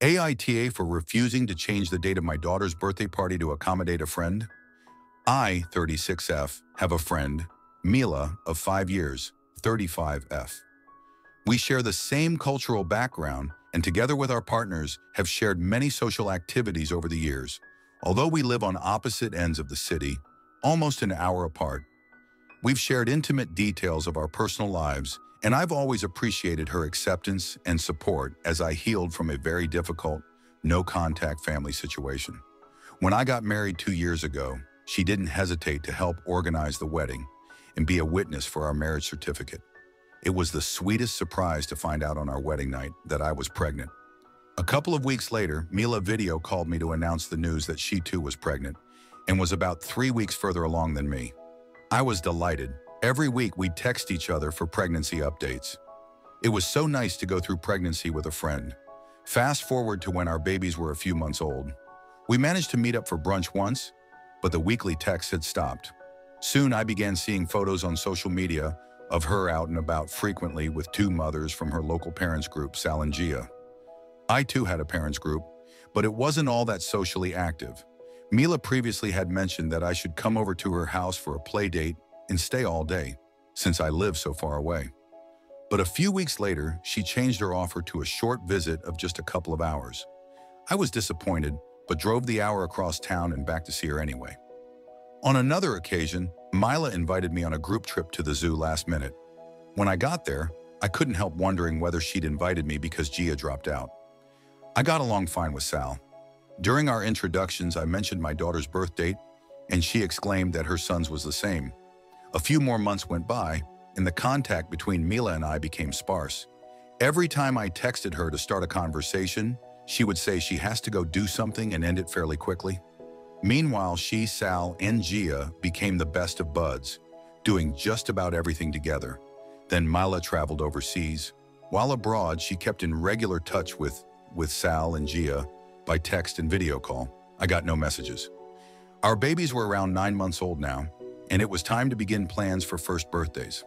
AITA for refusing to change the date of my daughter's birthday party to accommodate a friend. I, 36F, have a friend, Mila, of 5 years, 35F. We share the same cultural background and together with our partners have shared many social activities over the years. Although we live on opposite ends of the city, almost an hour apart, we've shared intimate details of our personal lives, and I've always appreciated her acceptance and support as I healed from a very difficult, no-contact family situation. When I got married 2 years ago, she didn't hesitate to help organize the wedding and be a witness for our marriage certificate. It was the sweetest surprise to find out on our wedding night that I was pregnant. A couple of weeks later, Mila video called me to announce the news that she too was pregnant and was about 3 weeks further along than me. I was delighted. Every week we'd text each other for pregnancy updates. It was so nice to go through pregnancy with a friend. Fast forward to when our babies were a few months old. We managed to meet up for brunch once, but the weekly texts had stopped. Soon I began seeing photos on social media of her out and about frequently with 2 mothers from her local parents group, Sal and Gia. I too had a parents group, but it wasn't all that socially active. Mila previously had mentioned that I should come over to her house for a play date and stay all day, since I live so far away. But a few weeks later, she changed her offer to a short visit of just a couple of hours. I was disappointed, but drove the hour across town and back to see her anyway. On another occasion, Mila invited me on a group trip to the zoo last minute. When I got there, I couldn't help wondering whether she'd invited me because Gia dropped out. I got along fine with Sal. During our introductions, I mentioned my daughter's birth date, and she exclaimed that her son's was the same. A few more months went by, and the contact between Mila and I became sparse. Every time I texted her to start a conversation, she would say she has to go do something and end it fairly quickly. Meanwhile, she, Sal, and Gia became the best of buds, doing just about everything together. Then Mila traveled overseas. While abroad, she kept in regular touch with Sal and Gia by text and video call. I got no messages. Our babies were around 9 months old now, and it was time to begin plans for first birthdays.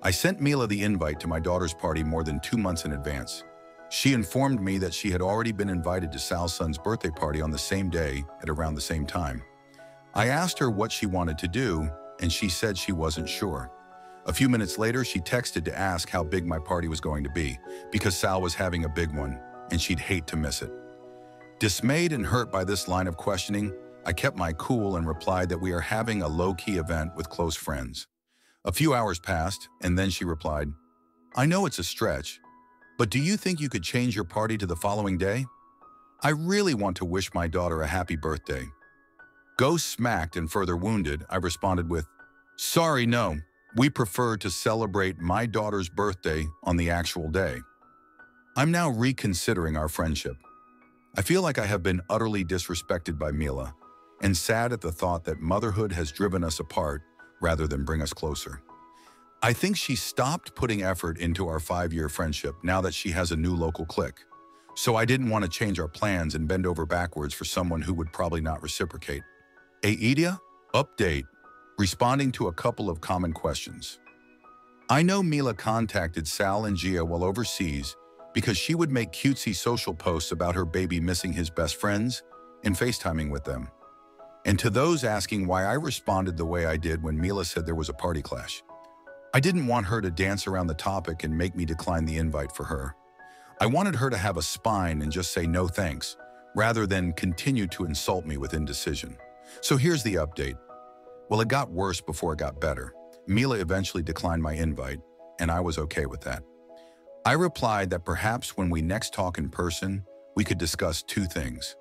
I sent Mila the invite to my daughter's party more than 2 months in advance. She informed me that she had already been invited to Sal's son's birthday party on the same day at around the same time. I asked her what she wanted to do, and she said she wasn't sure. A few minutes later, she texted to ask how big my party was going to be, because Sal was having a big one, and she'd hate to miss it. Dismayed and hurt by this line of questioning, I kept my cool and replied that we are having a low-key event with close friends. A few hours passed, and then she replied, "I know it's a stretch, but do you think you could change your party to the following day? I really want to wish my daughter a happy birthday." Smacked and further wounded, I responded with, "Sorry, no. We prefer to celebrate my daughter's birthday on the actual day." I'm now reconsidering our friendship. I feel like I have been utterly disrespected by Mila, and sad at the thought that motherhood has driven us apart rather than bring us closer. I think she stopped putting effort into our 5-year friendship now that she has a new local clique. So I didn't want to change our plans and bend over backwards for someone who would probably not reciprocate. AITA? Update. Responding to a couple of common questions. I know Mila contacted Sal and Gia while overseas because she would make cutesy social posts about her baby missing his best friends and FaceTiming with them. And to those asking why I responded the way I did when Mila said there was a party clash, I didn't want her to dance around the topic and make me decline the invite for her. I wanted her to have a spine and just say no thanks, rather than continue to insult me with indecision. So here's the update. Well, it got worse before it got better. Mila eventually declined my invite, and I was okay with that. I replied that perhaps when we next talk in person, we could discuss 2 things.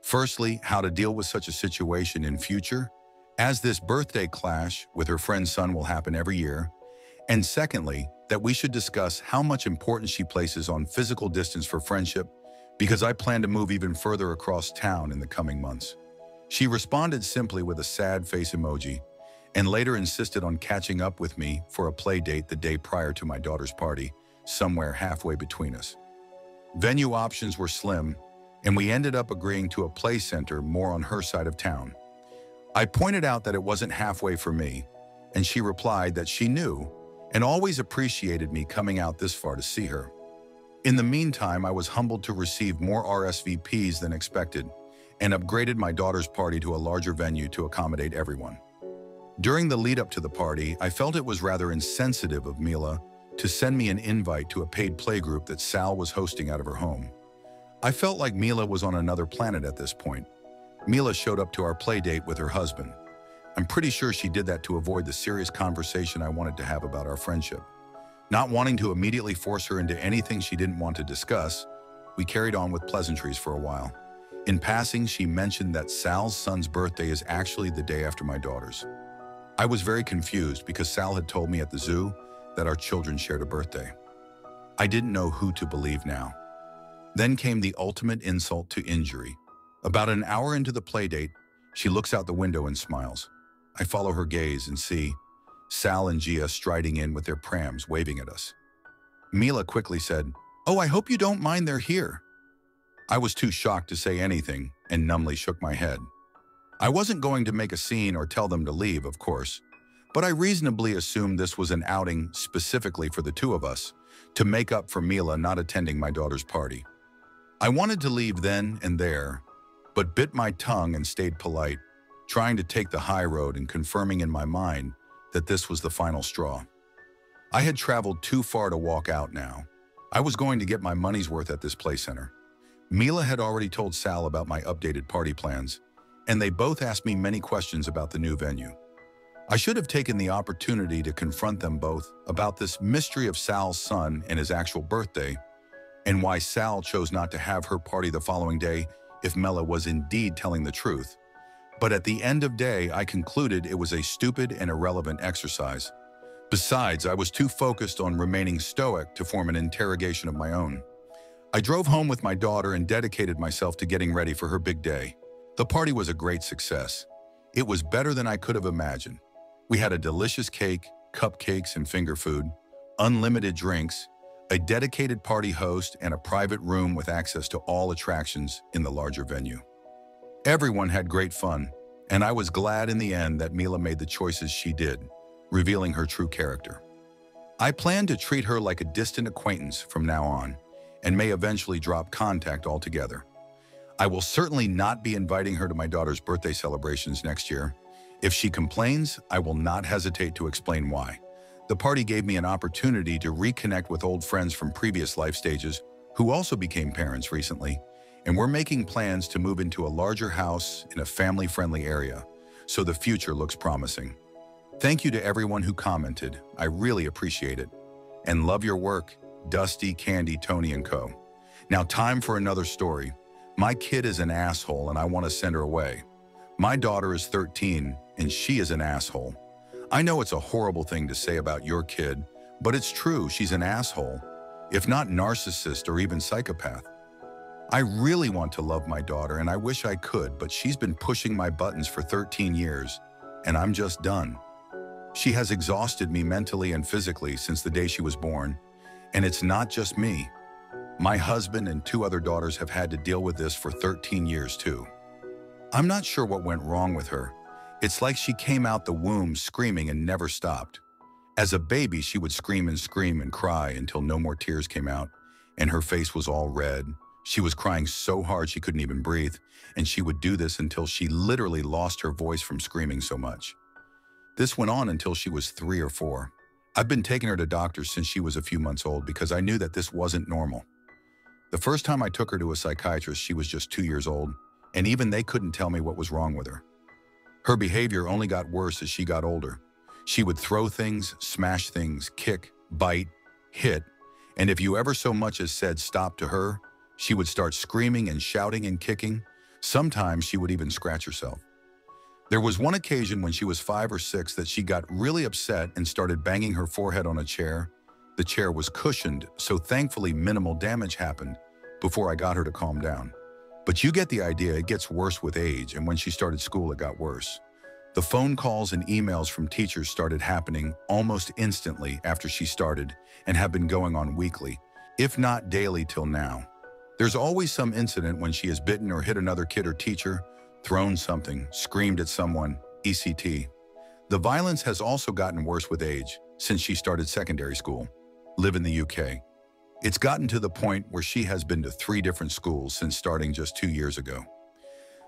Firstly, how to deal with such a situation in future, as this birthday clash with her friend's son will happen every year. And secondly, that we should discuss how much importance she places on physical distance for friendship, because I plan to move even further across town in the coming months. She responded simply with a sad face emoji, and later insisted on catching up with me for a play date the day prior to my daughter's party, somewhere halfway between us. Venue options were slim, and we ended up agreeing to a play center more on her side of town. I pointed out that it wasn't halfway for me, and she replied that she knew and always appreciated me coming out this far to see her. In the meantime, I was humbled to receive more RSVPs than expected and upgraded my daughter's party to a larger venue to accommodate everyone. During the lead-up to the party, I felt it was rather insensitive of Mila to send me an invite to a paid playgroup that Sal was hosting out of her home. I felt like Mila was on another planet at this point. Mila showed up to our play date with her husband. I'm pretty sure she did that to avoid the serious conversation I wanted to have about our friendship. Not wanting to immediately force her into anything she didn't want to discuss, we carried on with pleasantries for a while. In passing, she mentioned that Sal's son's birthday is actually the day after my daughter's. I was very confused because Sal had told me at the zoo that our children shared a birthday. I didn't know who to believe now. Then came the ultimate insult to injury. About an hour into the playdate, she looks out the window and smiles. I follow her gaze and see Sal and Gia striding in with their prams, waving at us. Mila quickly said, "Oh, I hope you don't mind they're here." I was too shocked to say anything and numbly shook my head. I wasn't going to make a scene or tell them to leave, of course, but I reasonably assumed this was an outing specifically for the two of us to make up for Mila not attending my daughter's party. I wanted to leave then and there, but bit my tongue and stayed polite, trying to take the high road and confirming in my mind that this was the final straw. I had traveled too far to walk out now. I was going to get my money's worth at this play center. Mila had already told Sal about my updated party plans, and they both asked me many questions about the new venue. I should have taken the opportunity to confront them both about this mystery of Sal's son and his actual birthday, and why Sal chose not to have her party the following day if Mela was indeed telling the truth. But at the end of day, I concluded it was a stupid and irrelevant exercise. Besides, I was too focused on remaining stoic to form an interrogation of my own. I drove home with my daughter and dedicated myself to getting ready for her big day. The party was a great success. It was better than I could have imagined. We had a delicious cake, cupcakes and finger food, unlimited drinks, a dedicated party host, and a private room with access to all attractions in the larger venue. Everyone had great fun, and I was glad in the end that Mila made the choices she did, revealing her true character. I plan to treat her like a distant acquaintance from now on, and may eventually drop contact altogether. I will certainly not be inviting her to my daughter's birthday celebrations next year. If she complains, I will not hesitate to explain why. The party gave me an opportunity to reconnect with old friends from previous life stages who also became parents recently, and we're making plans to move into a larger house in a family-friendly area, so the future looks promising. Thank you to everyone who commented. I really appreciate it. And love your work, Dusty, Candy, Tony, and Co. Now time for another story. My kid is an asshole and I want to send her away. My daughter is 13 and she is an asshole. I know it's a horrible thing to say about your kid, but it's true, she's an asshole, if not narcissist or even psychopath. I really want to love my daughter and I wish I could, but she's been pushing my buttons for 13 years and I'm just done. She has exhausted me mentally and physically since the day she was born, and it's not just me. My husband and 2 other daughters have had to deal with this for 13 years too. I'm not sure what went wrong with her. It's like she came out the womb screaming and never stopped. As a baby, she would scream and cry until no more tears came out, and her face was all red. She was crying so hard she couldn't even breathe, and she would do this until she literally lost her voice from screaming so much. This went on until she was 3 or 4. I've been taking her to doctors since she was a few months old because I knew that this wasn't normal. The first time I took her to a psychiatrist, she was just 2 years old, and even they couldn't tell me what was wrong with her. Her behavior only got worse as she got older. She would throw things, smash things, kick, bite, hit, and if you ever so much as said stop to her, she would start screaming and shouting and kicking. Sometimes she would even scratch herself. There was one occasion when she was 5 or 6 that she got really upset and started banging her forehead on a chair. The chair was cushioned, so thankfully minimal damage happened before I got her to calm down. But you get the idea, it gets worse with age, and when she started school, it got worse. The phone calls and emails from teachers started happening almost instantly after she started and have been going on weekly, if not daily till now. There's always some incident when she has bitten or hit another kid or teacher, thrown something, screamed at someone, etc. The violence has also gotten worse with age since she started secondary school. Live in the UK. It's gotten to the point where she has been to 3 different schools since starting just 2 years ago.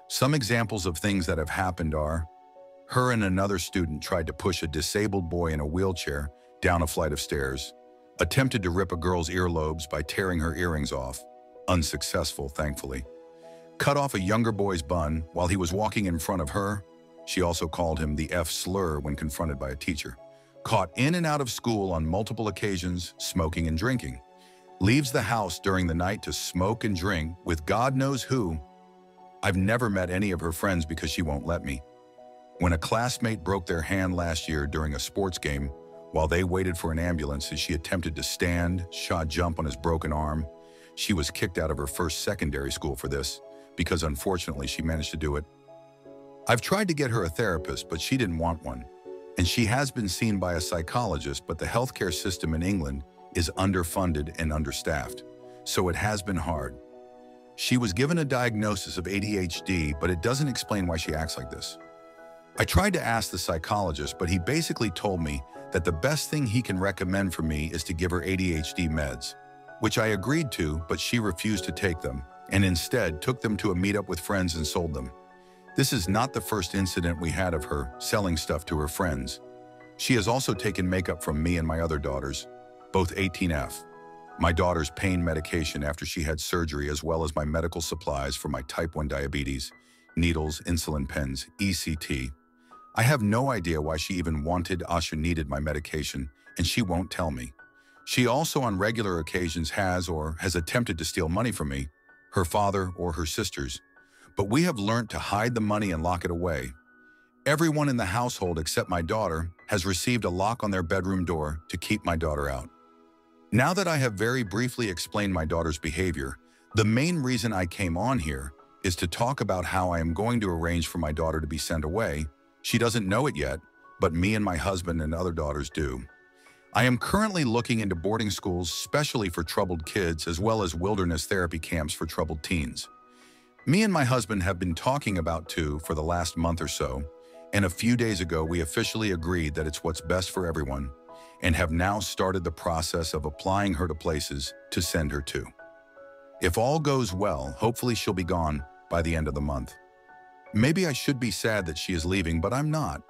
Some examples of things that have happened are: her and another student tried to push a disabled boy in a wheelchair down a flight of stairs, attempted to rip a girl's earlobes by tearing her earrings off, unsuccessful, thankfully, cut off a younger boy's bun while he was walking in front of her. She also called him the F slur when confronted by a teacher. Caught in and out of school on multiple occasions, smoking and drinking. Leaves the house during the night to smoke and drink with God knows who. I've never met any of her friends because she won't let me. When a classmate broke their hand last year during a sports game, while they waited for an ambulance as she attempted to stand, shot jump on his broken arm, she was kicked out of her first secondary school for this, because unfortunately she managed to do it. I've tried to get her a therapist, but she didn't want one. And she has been seen by a psychologist, but the healthcare system in England is underfunded and understaffed, so it has been hard. She was given a diagnosis of ADHD, but it doesn't explain why she acts like this. I tried to ask the psychologist, but he basically told me that the best thing he can recommend for me is to give her ADHD meds, which I agreed to, but she refused to take them, and instead took them to a meetup with friends and sold them. This is not the first incident we had of her selling stuff to her friends. She has also taken makeup from me and my other daughters, both 18F, my daughter's pain medication after she had surgery, as well as my medical supplies for my type 1 diabetes, needles, insulin pens, ECT. I have no idea why she even wanted or needed my medication, and she won't tell me. She also on regular occasions has attempted to steal money from me, her father, or her sisters, but we have learned to hide the money and lock it away. Everyone in the household except my daughter has received a lock on their bedroom door to keep my daughter out. Now that I have very briefly explained my daughter's behavior, the main reason I came on here is to talk about how I am going to arrange for my daughter to be sent away. She doesn't know it yet, but me and my husband and other daughters do. I am currently looking into boarding schools, especially for troubled kids, as well as wilderness therapy camps for troubled teens. Me and my husband have been talking about two for the last month or so, and a few days ago we officially agreed that it's what's best for everyone, and have now started the process of applying her to places to send her to. If all goes well, hopefully she'll be gone by the end of the month. Maybe I should be sad that she is leaving, but I'm not.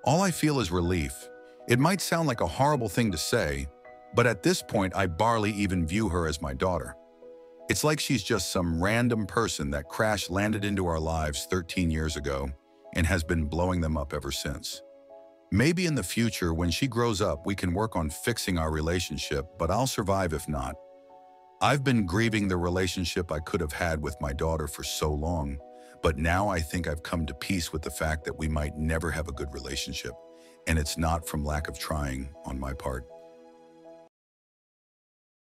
All I feel is relief. It might sound like a horrible thing to say, but at this point I barely even view her as my daughter. It's like she's just some random person that crash-landed into our lives 13 years ago and has been blowing them up ever since. Maybe in the future, when she grows up, we can work on fixing our relationship, but I'll survive if not. I've been grieving the relationship I could have had with my daughter for so long, but now I think I've come to peace with the fact that we might never have a good relationship, and it's not from lack of trying on my part.